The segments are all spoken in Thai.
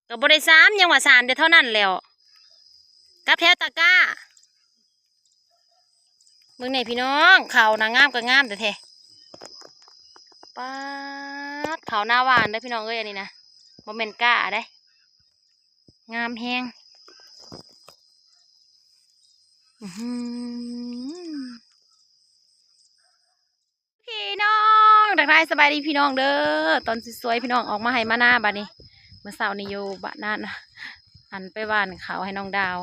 กับบริซ้ำยังว่า3เดี๋ยวเท่านั้นแล้วกับแถวตะก้าเมืองไหนพี่น้องเขานางงามกับงามแต่แท้ป๊าดเขาหน้าหวานได้พี่น้องเอ้ยอันนี้นะโมเมนก้าได้งามแห้งพี่น้องทักทายสบายดีพี่น้องเด้อตอนสวยๆพี่น้องออกมาให้มาหน้าบ้านนี้เมื่อเช้านี้อยู่บ้านนั่นหันไปบ้านเขาให้น้องดาว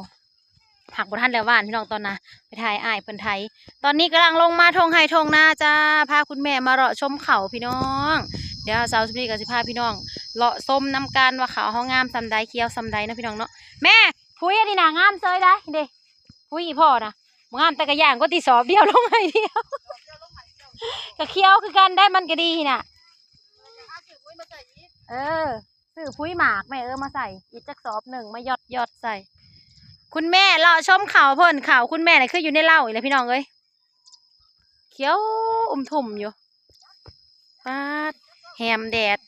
ผักบนท่านแล้วบ้านพี่น้องตอนน่ะไปถ่ายอ้ายเพิ่นไทยตอนนี้กำลังลงมาทงไห้ทงนาจ้าพาคุณแม่มาเลาะชมเขาพี่น้องเดี๋ยวสาวสุนีกับสิพาพี่น้องเลาะส้มน้ำกันว่าเขาห้องงามซำใดเคี้ยวซำใดนะพี่น้องเนาะแม่พุ้ยอันนี้น่ะงามเซยได้เด้พุ้ยอีพ่อนะงามแต่กระย่างก็ตีสอบเดียวลงให้เดียวกระเคี้ยวคือกันได้มันก็ดีน่ะซื้อพุ้ยหมากแม่มาใส่อีกจักสอบหนึ่งมายอดใส่คุณแม่เลาะชมเขาเพิ่นเขาคุณแม่น่ะคืออยู่ในเล่าอีกเลยพี่น้องเอ้ยเขียวทุ่มอยู่ปาดแฮมแดด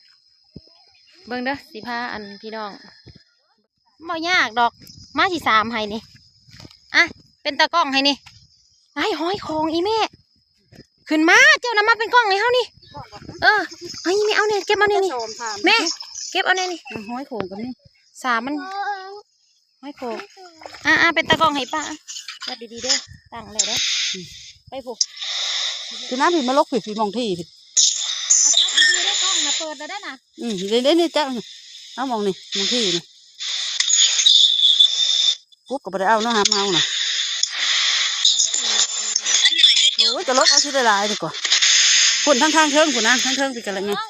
เบิ่งเด้อสิพาอันพี่น้องบ่ยากดอกมาที่3ให้นี่อ่ะเป็นตากล้องให้นี่ไอ้ห้อยคองอีแม่ขึ้นมาเจ้าน้ำมาเป็นกล้องให้เฮานี่ไอ้แม่เอาเนี่ยเก็บเอาเนี่ยนี่แม่เก็บเอาเนี่ยนี่ห้อยโขงกับนี่3มันห้อยโขงเป็นตากล้องให้ป้าจัดดีๆเด้อตั้งเลยเด้อไปผูกคือน้ำผิดมาลกผิดมองที่ผิดได้กล้องนะเปิดแล้วได้นะเดี๋ยวนี่จ้าเอามองนี่มองที่นี่กุ๊กกับไปเอาเนาะห้ามเอาน่ะโอ้ยจะลดเอาชิ้นลายดีกว่าคุณทั้งเทิงคุณนะทั้งเทิงติดกันอะไรเงี้ย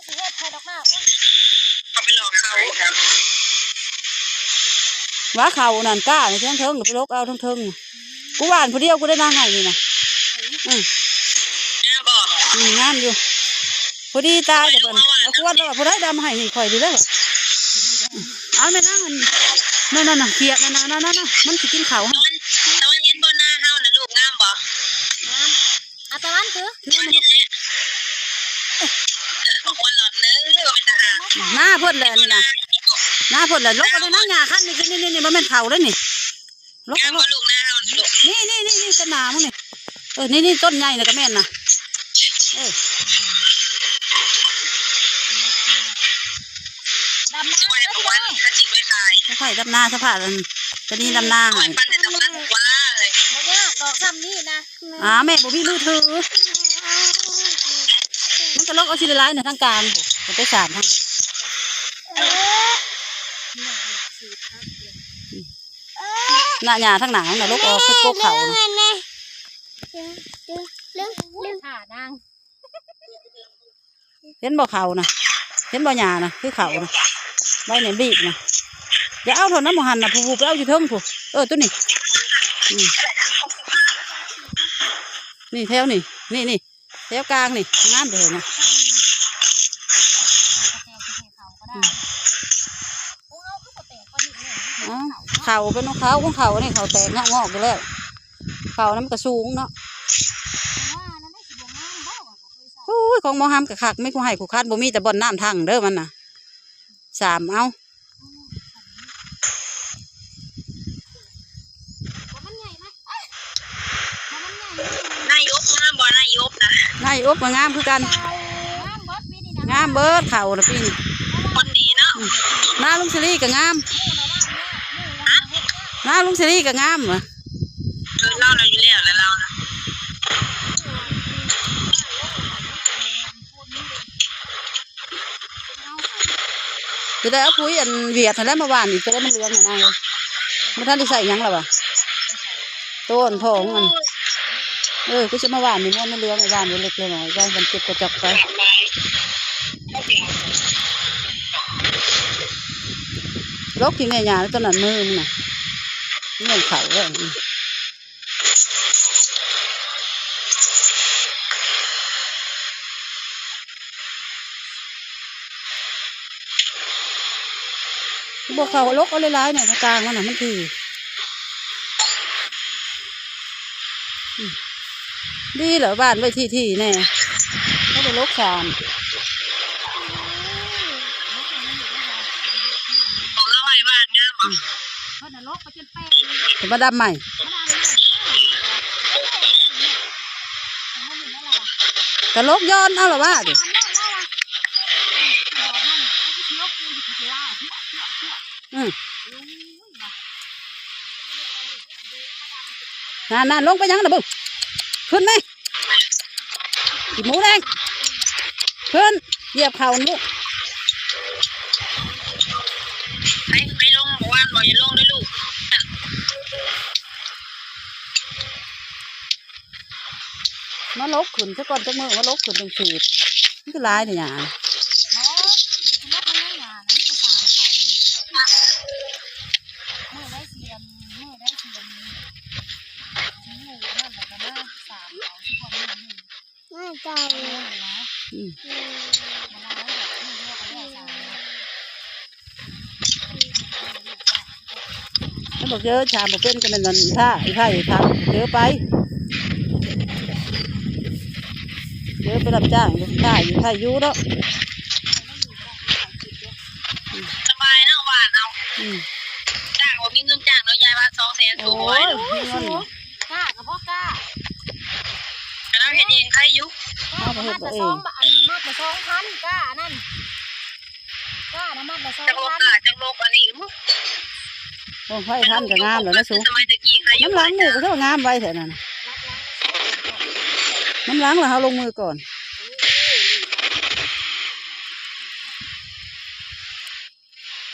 ว้าเข่านั่นก้าในทั้งเทิงหรือไปลบเอาทั้งเทิงกูหวานพอเดียวกูได้นางไงนี่นะงามอยู่พอดีตายแต่เพิ่นเอาขวดแล้วพอได้ดำให้นี่คอยดีแล้วเอาแม่นั่งนั่นเขียดนั่นมันสิกินเขาตะวันเห็นบนหน้าเฮานะลูกงามบ่งามตะวันคือบอกว่าหลอดเนื้อเป็นทหารหน้าพ่นเลยนี่นะหน้าพ่นเลยลกเอาเลยนั่งหยาขั้นนี่มันเป็นเขาเลยนี่ลกเอาลูกหน้าเฮาลูกนี่ต้นนามึงนี่นี่ต้นใหญ่เลยก็แม่นนะดำนาไว้บอกว่าถ้าจิบไว้ขายใช่ดำนาสะพานจะนี่ดำนาหอยปั้นแต่ตะวันว่าเลยบ่ยากดอกซ้ำนี่นะแม่บ่มีมือถือมันก็ลกเอาชิ้นลายในทางกลางผมไป3ทางหน้าหยาทั้งหนังน่ะลกเอาขึ้นโป๊กเขาเห็นบ่เขานะเห็นบ่หยานะคือเขานะใบเนี่ยบีบนะอย่าเอาเท่านั้นหมูหันนะผู้ไปเอาอยู่เทิงผู้ตัวนี้นี่แถวนี่แถวกลางนี่งามเลยนะเขาเป็นของเขาของเขาเนี่ยเขาแตกงอกไปแล้วเขานั้นมันกระสูงเนาะของมอฮัมกับขักไม่คู่ให้คู่คาดบ่มีแต่บอลน้ำทางเด้อมันน่ะ3เอานายกงามบ่นายกนะนายกมางามคือกันงามเบิดเขาละพี่คนดีเนาะหน้าลุงเชลี่ก็งามหน้าลุงเชลี่ก็งามเหรอเล่าเราอยู่แล้วแล้วเรานะจะได้เอาปุ๋ยอันเวียดแล้วมาหวานอีกจะได้มันเลี้ยงนะนายมันท่านได้ใส่ยังหรอวะต้นทองมันก็จะมาหวานนี่มันเลี้ยงหวานเล็กๆหน่อยก็มันเก็บกระจกไปลกที่แม่ยาตอนนั้นมือมันน่ะเงี้ยเขาเลยบอกเขาลกเอาหลายๆหน่อยกลางมันน่ะมันคือดีเหรอบ้านไว้ที่แน่เขาไปลกชามบอกเราไว้ เพิ่นน่ะลกไปจนแป้ง จะมาดำใหม่กะลกย้อนเอาหรอวะดิอืมนั่นลงไปยังนะบุ้งขึ้นไหมกินหมูแดงขึ้นเหยียบเข่าลูก ไปลงบอกว่าบอกอย่าลงด้วยลูก มาลกขึ้นซะก่อนจักมือมาลกขึ้นเป็นสีนี่คือลายเนี่ยถ้าบอกเยอะชามบอกเป็นกันนั่นท่าอีกท่าเยอะไปเยอะไปรับจ้างท่าอยู่ท่าอยู่แล้ว สบายนะหวานเอาจ้างว่ามีเงินจ้างเรายายว่า200,000ถูกไว้ กล้ากับพ่อกล้า เราเห็นเองใครยุ มาแต่2 บาทมาแต่2,000กล้านั่นกล้านะมาแต่ จังโลก 2,000 จังโลกอันนี้มั้ง โอ้ไฟท่านก็งามเลยนะสู สมัยตะกี้ใครยุ น้ำล้างมือก็เท่างามไว้เถอะนั่นน้ำล้างเหรอเขาลงมือก่อน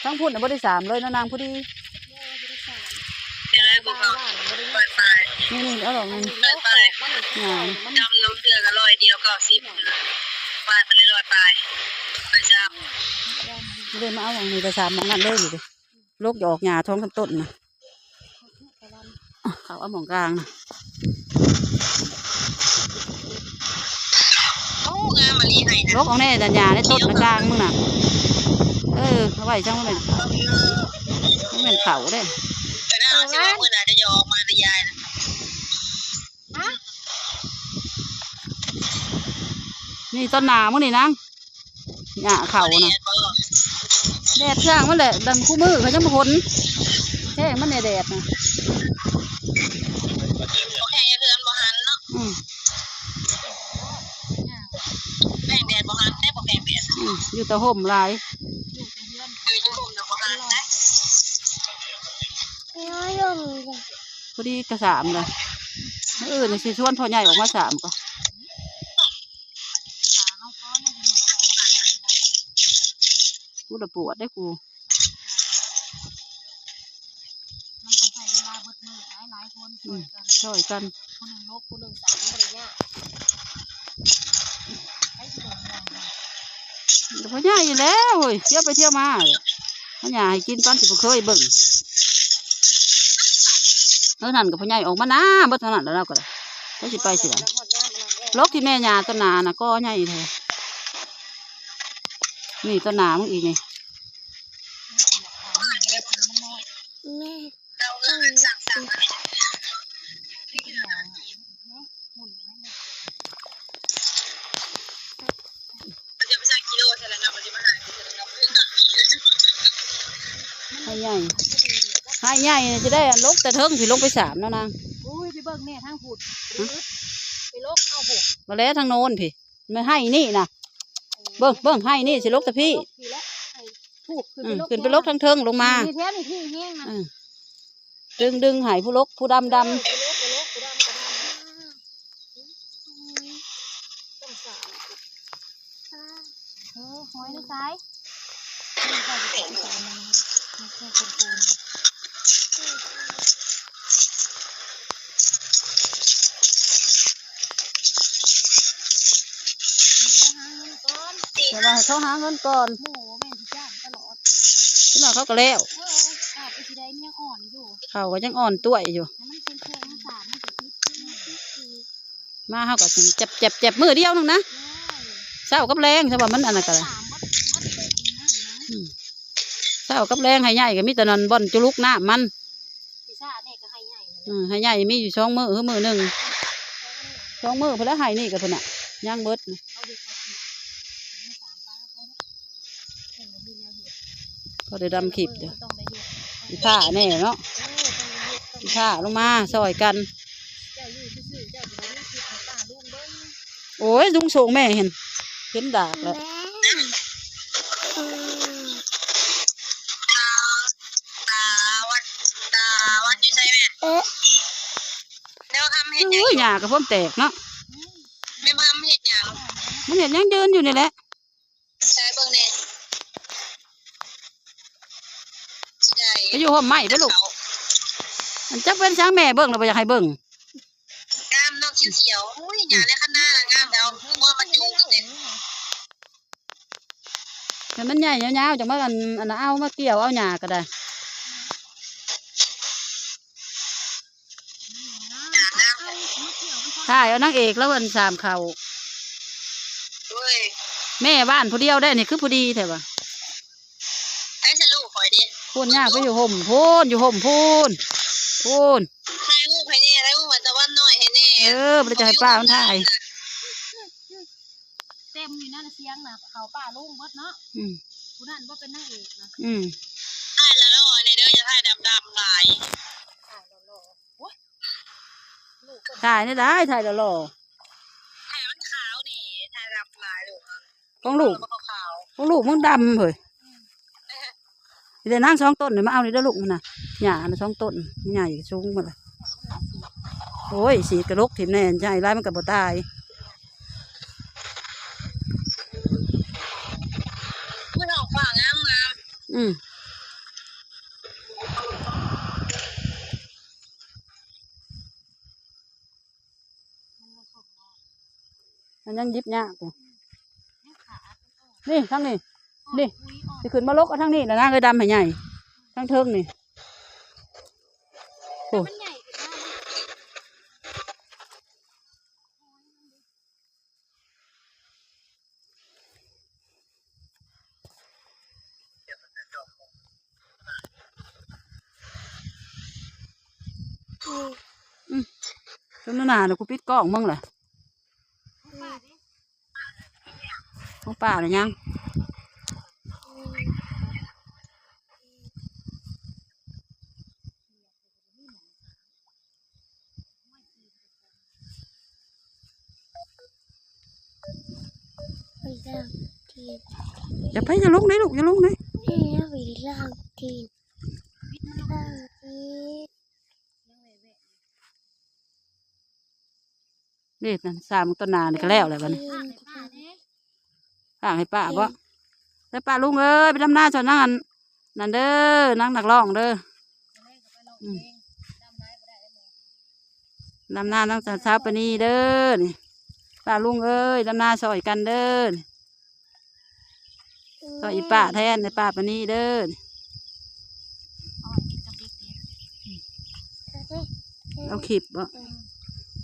ทั้งพุ่นน่ะบ่ได้3เลยนะนางผู้ดี เดี๋ยวเลยบอกเขาเปิดสาย นี่เอาหรอกนี่ เปิดสาย งาม จำน้ำเสือกัน100เดียวก็10บาทไปเลย100ปลายไปจ เลยมาเอาของนี่แต่3มองนั่นเลยอยู่ดิโลกหยอกหญ้าท้องต้นนะเขาเอาหมองกลางนะ ำโอ้งามมาลีให้นะ โลกเอาแน่แต่หญ้าในต้นนะกลางมึงน่ะเอาไว้ช่างมันเป็นเขาเด้ แต่น่าจะว่ามื่อไหร่จะยอมมาแต่ยายนะ นี่ต้นหนามึงนี่นางหญ้าเขานะแดดช่างมันแหละดำคู่มือเขาจะมาพ้นแห้งมันในแดดนะ โอเคเพื่อนบ่หันเนาะแบ่งแดดบ่หันได้บ่แบ่งแดด อยู่แตะห่มลาย อยู่ที่ผมนะบ่หันได้ พอดีกระสามเลยนี่สิชวนพ่อใหญ่ออกมา3ก็กูจะปวดได้กู มันต้องใช้เวลาเบิดมือหลายคนช่วยกัน ช่วยกัน คนหนึ่งลกคนหนึ่งสามบริญญาให้สิโดนยังไง พ่อใหญ่อยู่แล้วเฮ้ยเที่ยวไปเที่ยวมาพ่อใหญ่ให้กินตอนสิบ่เคยเบิ่งนั่นกับพ่อใหญ่ออกมานะเบิดเท่านั้นแล้วเราก็ได้สิไปสิล่ะลกที่แม่ยาต้นนาน่ะก็ใหญ่แท้นี่ต้นนามึงอีกนี่ เราเงินสั่งมันจะไปสั่งกิโลเท่าไหร่นะมันจะมาหากิโลเท่าไหร่ ให้ใหญ่ให้ใหญ่จะได้ลกแต่เทิงสิลงไป3แล้วนาง อุ้ยไปเบิ่งแม่ทางผุดไปลกเอาผุด มาแล้วทางโน้นพี่ไม่ให้นี่นะเบิ่งให้นี่สิลกแต่พี่ ถูก ขึ้นไปลกทางเทิงลงมา แท้นี่ที่แห้งนะ ดึงให้ผู้ลกผู้ดำ ไปลกต้องสาวหอยในซ้ายนี่ก็จะเป็นสายมันไม่ใช่คนโกงแต่ว่าเขาหาเงินก่อน หมูแม่ที่จ้างตลอด ที่น่ะเขาก็แล้ว อาบไปสีแดงยังอ่อนอยู่ เขาก็ยังอ่อนต้วยอยู่ มันเป็นแค่น้ำสารมันจะคิด มาเขาก็เจ็บมือเดียวนึงนะเศร้ากับแรงใช่ป่ะมันอันนั้นก็เลยเศร้ากับแรงให้ใหญ่ก็มีแต่นันบ่อนจุลุกน้ำมัน พิซซ่าเนี่ยก็ให้ใหญ่เลย ให้ใหญ่มีอยู่2 มือมือหนึ่ง2 มือเพื่อให้นี่กับเพื่อนน่ะย่างเบิด เอาเด็กเอาผิดไม่สามป้าเขาเห็นมีแนวเหตุ พอได้ดำขีบเดี๋ยว ต้องได้เหตุ อีผ้าแน่เนาะอีผ้าลงมาซอยกันโอ้ยลุงส่งแม่เห็นดากแล้ว ตาวันอยู่ใช่ไหมเดี๋ยวทำเห็ดหยัง โอ้ยหญ้ากับพ่อมแตกเนาะ ไม่มาทำเห็ดหยัง มันเห็นยังยืนอยู่นี่แหละ ใช่เบิ่งเนี่ยสิได้ ไปอยู่ห้องไม้ไปลูกอันจักเป็นช้างแม่เบิ่งเราไปอยากให้เบิ่ง งามเนาะเขียวๆอุ้ยหญ้าในคณะน่ะงามแล้วมัวมาจูงเนี่ย แต่มันใหญ่ยาวๆจังว่าอันนั้นเอามาเกี่ยวเอาหญ้าก็ได้ หญ้างาม ถ่ายเอานางเอกแล้ววันสามเขา เว้ย แม่บ้านผู้เดียวได้นี่คือผู้ดีแท้ปะ ให้ฉันลูกข่อยดิ พูนยากไปอยู่ห่มพูนอยู่ห่มพูน ให้ลูกให้แน่ให้ลูกเหมือนตะวันน้อยให้แน่ มันจะให้ป้ามันถ่าย เต็มอยู่นั่นเสียงน่ะเขาป่าลุงเบิดเนาะ อืม ผู้นั้นว่าเป็นนางเอกนะ ได้แล้วเนาะเนี่ยเด้อจะถ่ายดำๆหลาย ถ่ายนี่ได้ถ่ายแล้วหล่อ ถ่ายมันขาวนี่ถ่ายดำหลายลูก ของลูก มันขาว ของลูกมึงดำเหรอเดี๋ยวนั่ง2 ต้นเดี๋ยวมาเอานี่เด้อลูกมันน่ะหญ้าน่ะ2 ต้นมันใหญ่สูงหมดเลยโอ้ยสีกระลกถิ่มแน่ใหญ่ไรมันกับบ่ตาย เพื่อนออกฝั่งงาม อืมมันยังยิบยากอยู่นี่ทั้งนี่นี่สิขึ้นมาลกเอาทั้งนี้แล้วนะเคยดำให้ใหญ่ทั้งเทิงนี่โอ้ มันใหญ่ขึ้นมาก จนหนาเดี๋ยวกูปิดกล้องมึงแหละของป่าเลยยังอย่าไปอย่าลงเลยลูกอย่าลงเลยนี่นั่น3 ต้นนานี่ก็แล้วแหละบัดนี้ฝากให้ป้าบ่แล้วป้าลุงเอ้ยไปดำนาจนนั่นเด้อนั่งนักร้องเด้อดำนาตั้งแต่เช้าปานนี้เด้อนี่ป้าลุงเอ้ยดำนาซอยกันเด้อซอยอีป้าแทนในป้าปานนี้เด้อเอาขีบบ่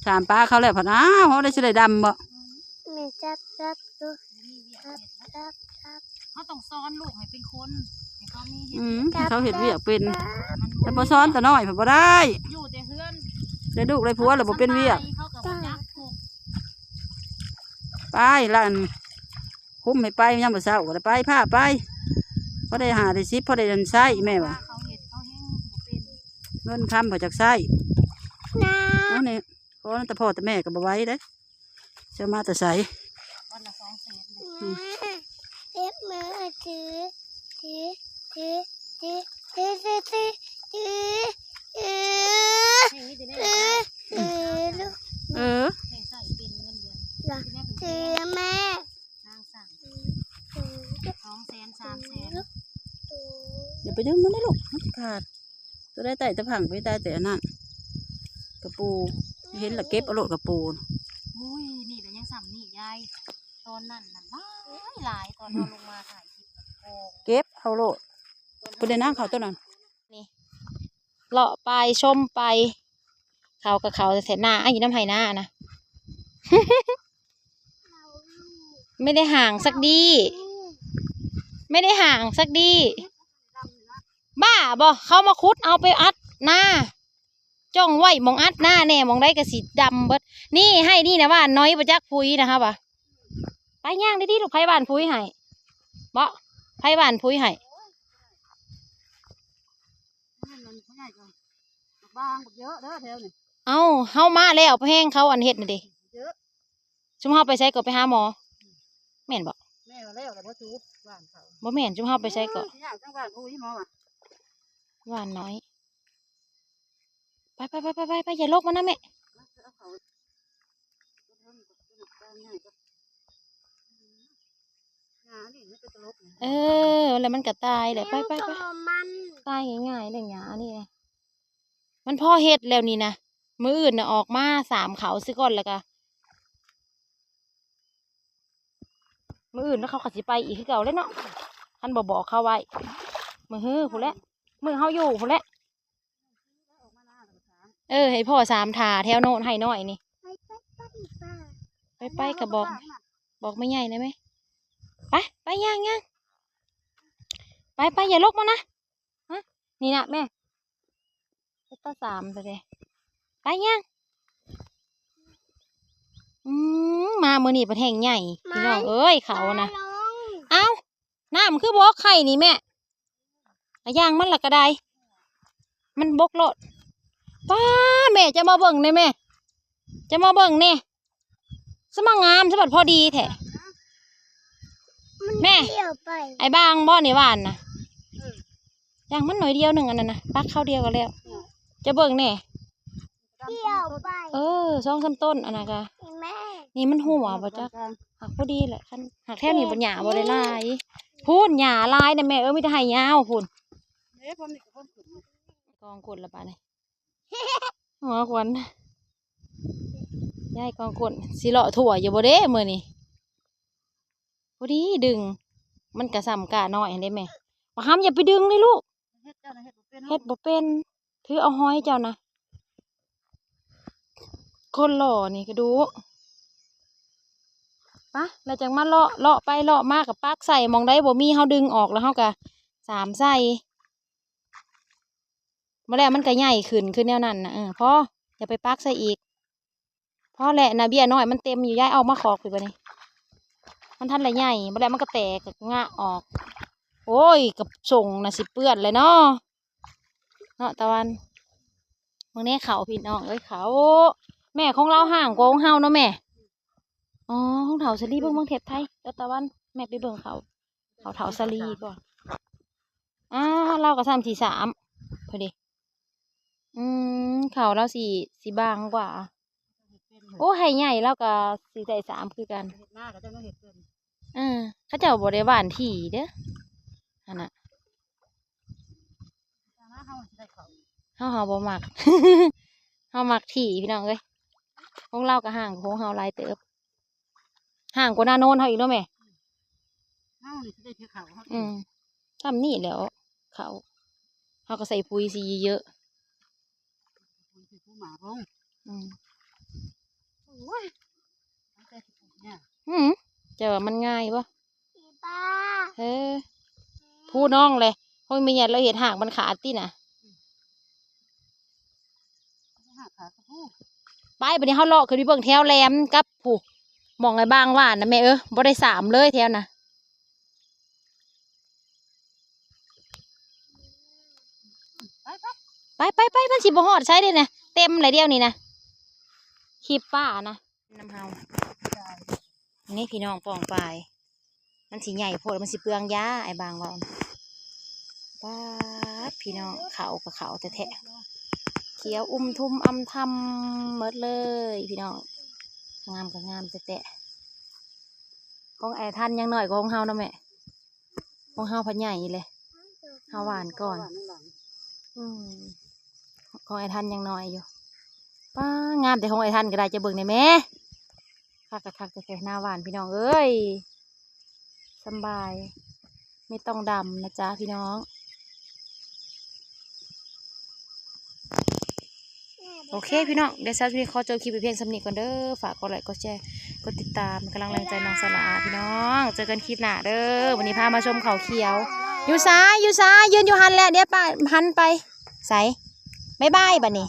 ถามป้าเขาแล้วพอนะเขาได้สิได้ดำบ่ เขาต้องซ้อนลูกให้เป็นคนให้เขามีเห็ด ให้เขาเห็ดเวียกเป็นแต่พอซ้อนแต่น้อยพอได้ อยู่แต่เฮือน ได้ลูกได้ผัวแล้วบ่เป็นเวียก เขากับบ่จักถูก ไปละอันคุ้มให้ไปยามมื้อเช้าก็ได้ไปพาไปพอได้หาได้10พอได้เดินไส้แม่ว่า เขาเห็ดเขาแห้งบ่เป็น เงินคำพอจากไส้เอาเนี่ยขอแต่พ่อแต่แม่ก็บ่ไหว้เด้เชื่อมาแต่ใส วันละ200,000นี่ดิเนี่ยให้ใส่เป็นเงินเดือนนางสั่ง200,000 300,000 อย่าไปดึงมันได้ลูกมันสิขาดตัวได้แต่ตะผังไปได้แต่อันนั้นกระปูเห็นและเก็บเอาโลดกระปู อุ้ยนี่แต่ยังสั่งนี่ยายตอนนั้นน่ะหลายตอนเราลงมาถ่ายคลิปโอ้ เก็บเอาโลดไปได้นั่งเขาตัวนั้น เลาะไปชมไปเขากับเขาแต่หน้าอยู่น้ำไห้หน้านะ ไม่ได้ห่างสักดีไม่ได้ห่างสักดีบ้าบ่เขามาคุดเอาไปอัดหน้าจ้องไว้มองอัดหน้าแน่มองได้กระสีดำเบิดนี่ให้นี่นะว่าน้อยประจักพุยนะคะบ่ะไปย่างได้ดีลูกไผ่บานพุยให้บ่ไผ่บานพุยให้ ผู้ใหญ่ก็บางเยอะเด้อแถวนี่ เอ้าเฮามาแล้วไปแห้งเขาอันเฮ็ดน่ะดิ เยอะ ชุมเฮาไปใช้ก็ไปหาหมอแม่นบ่ แม่มาแล้วแต่บ่ชูบ้านเขา บ่แม่นชุมเฮาไปใช้ก็ อยากจังบ้านผู้หมอว่ะ หวานน้อยไปอย่าลกมันนะแม่เออแล้วมันก็ตายเลยไปตายง่ายๆเลยหยานี่นะมันพ่อเฮ็ดแล้วนี่นะมื้ออื่นน่ะออกมา3เขาซิก่อนแล้วก็มื้ออื่นแล้วเขาก็สิไปอีกคือเก่าเลยเนาะท่านบอกเขาไว้มื้อฮื้อพู้นแหละมื้อเฮาอยู่พู้นแหละให้พ่อ3ถาแถวโน่นให้น้อยนี่ไปก็บอกไม่ใหญ่ได้ไหมไปย่างไปอย่าลกมานะฮะนี่นะแม่ต้น3เลยไปย่างมามื้อนี้ประเทงใหญ่พี่น้องเอ้ยเขานะเอาน้ำคือบกไข่นี่แม่ย่างมันละก็ได้มันบกโลดป้าแม่จะมาเบิ่งเนี่ยแม่จะมาเบิ่งเนี่ยสมังงามสบัดพอดีแท้แม่ไอ้บางบ่อนี่หวานนะย่างมันหน่อยเดียวหนึ่งอันนั้นนะปักเข้าเดียวกันแล้วจะเบิ่งเนี่ย2-3ต้นอันนั้นก็นี่มันหัวบ่จักหักพอดีแหละคันหักแท่นี้บ่หญ้าบ่ได้ลายพูนหญ้าลายนะแม่มีแต่ให้ยาวพูนกองกดละป่ะนี่หัวควันยายกองกดสิเลาะถั่วอยู่บ่เด้มื้อนี้พอดีดึงมันกระส่ำกะน้อยเห็นได้ไหมมาห้ามอย่าไปดึงเลยลูกเฮ็ดบ่เป็นถือเอาห้อยเจ้านะคนหล่อนี่ก็ดูปะแล้วจังมาเลาะไปเลาะมากกับปักใส่มองได้บ่มีเฮาดึงออกแล้วเฮากะ3ใส่มาแล้วมันก็ใหญ่ขึ้นแนวนั้นนะพออย่าไปปักใส่อีกพอแหละนะเบี้ยน้อยมันเต็มอยู่ย้ายเอามาขอกไปบ่นี่มันทันละใหญ่มาแล้วมันก็แตกกับงะออกโอ้ยกับส่งนะสิเปื้อนเลยเนาะตะวันเมื่อนี้เขาพี่น้องเขาแม่ของเราห่างกว่าของเฮาเนาะแม่อ๋อของเถาสลีเบิ่งเทปไทยแล้วตะวันแม่ไปเบิ่งเขาเถาสลีก่อนเราก็3-4-3พอดีเขาเราสีบางกว่าโอ้ให้ใหญ่แล้วก็สีใส่3คือกันเขาเจ้าบ่ได้หวานถี่เด้ออันน่ะเฮาบ่มัก เฮามักถี่พี่น้องเอ้ยของเราก็ห่างของเฮาหลายเติบห่างกว่านาโนนเฮาอีกเนาะแม่ทำนี่แล้วเขาเฮาก็ใส่ปุ๋ยสีเยอะจะว่ามันง่ายปะพูดน้องเลยเพราะมีเนี่ยเราเห็นห่างมันขาดที่น่ะไปบัดนี้เขาเลาะคือที่เบิ่งแถวแหลมกับผู้มองไอ้บางว่านนะแม่บ่ได้3เลยแถวน่ะไปมันสิบ่ฮอดใช้ได้นะเต็มเลยเดียวนี่นะขีบป้านะน้ำเฮานี่พี่น้องปองปลายมันสีใหญ่โพดมันสิเปลืองยาไอ้บางว่าป้าพี่น้องเขากับเขาแท้ๆเขียวทุ่มทำหมดเลยพี่น้องงามกับงามแท้ๆของไอ้ท่านยังหน่อยของเฮานะแม่ของเฮาพันใหญ่เลยเฮาหวานก่อนของไอ้ท่านยังน้อยอยู่ป้างามแต่ของไอ้ท่านก็ได้จะเบิ่งในแม่คักแต่หน้าหวานพี่น้องเอ้ยสบายไม่ต้องดำนะจ๊ะพี่น้องโอเคพี่น้องเดี๋ยวซัสมีขอจบคลิปไปเพียงสำนีก่อนเด้อฝากกดไลค์กดแชร์กดติดตามกำลังแรงใจน้องสลาพี่น้องเจอกันคลิปหน้าเด้อวันนี้พามาชมเขาเขียวอยู่ซ้ายยืนอยู่หันแล้วเดี๋ยวป้าหันไปใส่บ๊ายบายบัดนี้